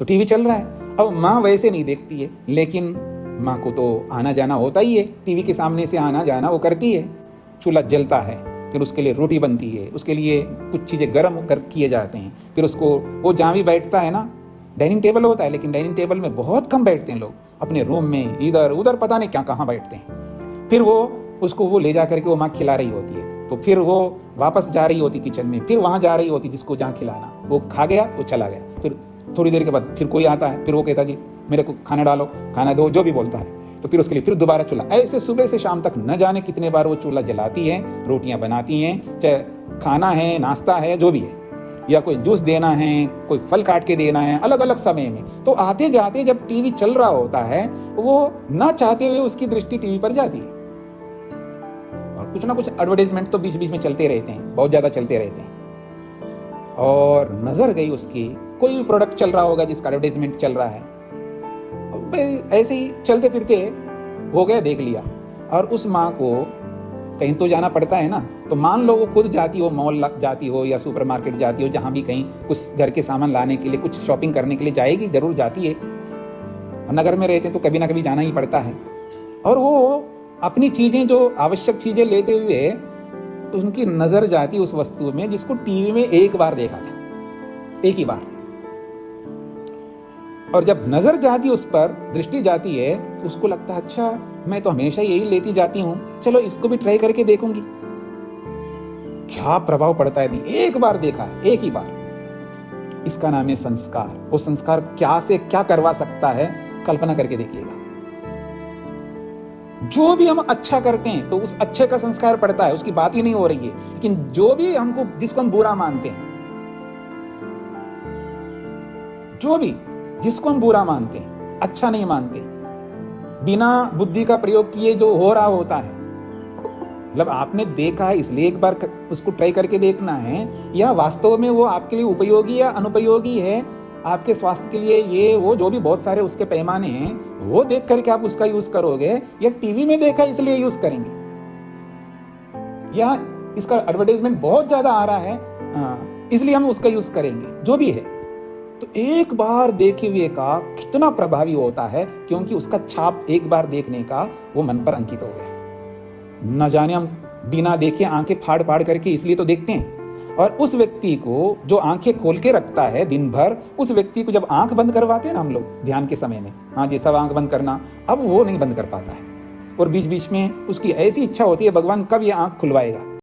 तो टीवी चल रहा है। अब माँ वैसे नहीं देखती है, लेकिन माँ को तो आना जाना होता ही है, टीवी के सामने से आना जाना वो करती है। चूल्हा जलता है, फिर उसके लिए रोटी बनती है, उसके लिए कुछ चीज़ें गर्म कर किए जाते हैं, फिर उसको वो जहाँ भी बैठता है ना, डाइनिंग टेबल होता है, लेकिन डाइनिंग टेबल में बहुत कम बैठते हैं लोग, अपने रूम में इधर उधर पता नहीं क्या कहाँ बैठते हैं। फिर वो उसको वो ले जा करके वो माँ खिला रही होती है, तो फिर वो वापस जा रही होती किचन में, फिर वहाँ जा रही होती जिसको जहाँ खिलाना, वो खा गया, वो चला गया। फिर थोड़ी देर के बाद फिर कोई आता है, फिर वो कहता जी मेरे को खाना डालो, खाना दो, जो भी बोलता है, तो फिर उसके लिए फिर दोबारा चूल्हा। ऐसे सुबह से शाम तक न जाने कितने बार वो चूल्हा जलाती है, रोटियां बनाती हैं, चाहे खाना है, नाश्ता है, जो भी है, या कोई जूस देना है, कोई फल काट के देना है, अलग अलग समय में। तो आते जाते जब टीवी चल रहा होता है, वो ना चाहते हुए उसकी दृष्टि टीवी पर जाती है, और कुछ ना कुछ एडवर्टाइजमेंट तो बीच बीच में चलते रहते हैं, बहुत ज्यादा चलते रहते हैं। और नजर गई उसकी, कोई भी प्रोडक्ट चल रहा होगा जिसका एडवर्टाइजमेंट चल रहा है, ऐसे ही चलते फिरते हो गया, देख लिया। और उस माँ को कहीं तो जाना पड़ता है ना, तो मान लो वो खुद जाती हो, मॉल जाती हो या सुपरमार्केट जाती हो, जहाँ भी कहीं कुछ घर के सामान लाने के लिए, कुछ शॉपिंग करने के लिए जाएगी, जरूर जाती है। नगर में रहते हैं तो कभी ना कभी जाना ही पड़ता है। और वो अपनी चीजें, जो आवश्यक चीजें लेते हुए, उनकी नजर जाती उस वस्तु में जिसको टीवी में एक बार देखा था, एक ही बार। और जब नजर जाती उस पर, दृष्टि जाती है, तो उसको लगता है अच्छा मैं तो हमेशा यही लेती जाती हूं, चलो इसको भी ट्राई करके देखूंगी। क्या प्रभाव पड़ता है, एक बार देखा है, एक ही बार। इसका नाम है संस्कार। वो संस्कार क्या से क्या करवा सकता है, कल्पना करके देखिएगा। जो भी हम अच्छा करते हैं तो उस अच्छे का संस्कार पड़ता है, उसकी बात ही नहीं हो रही है। लेकिन जो भी हमको, जिसको हम बुरा मानते हैं, जो भी जिसको हम बुरा मानते हैं, अच्छा नहीं मानते, बिना बुद्धि का प्रयोग किए जो हो रहा होता है, मतलब आपने देखा है इसलिए एक बार उसको ट्राई करके देखना है, या वास्तव में वो आपके लिए उपयोगी या अनुपयोगी है, आपके स्वास्थ्य के लिए ये वो जो भी बहुत सारे उसके पैमाने हैं, वो देख करके आप उसका यूज करोगे, या टीवी में देखा इसलिए यूज करेंगे, या इसका एडवर्टाइजमेंट बहुत ज्यादा आ रहा है इसलिए हम उसका यूज करेंगे, जो भी है। तो एक बार देखे हुए का कितना प्रभावी होता है, क्योंकि उसका छाप एक बार देखने का वो मन पर अंकित हो गया। न जाने हम बिना देखे आंखें फाड़ फाड़ करके इसलिए तो देखते हैं। और उस व्यक्ति को जो आंखें खोल के रखता है दिन भर, उस व्यक्ति को जब आंख बंद करवाते हैं ना हम लोग ध्यान के समय में, हाँ जी सब आंख बंद करना, अब वो नहीं बंद कर पाता है। और बीच बीच में उसकी ऐसी इच्छा होती है भगवान कब ये आंख खुलवाएगा।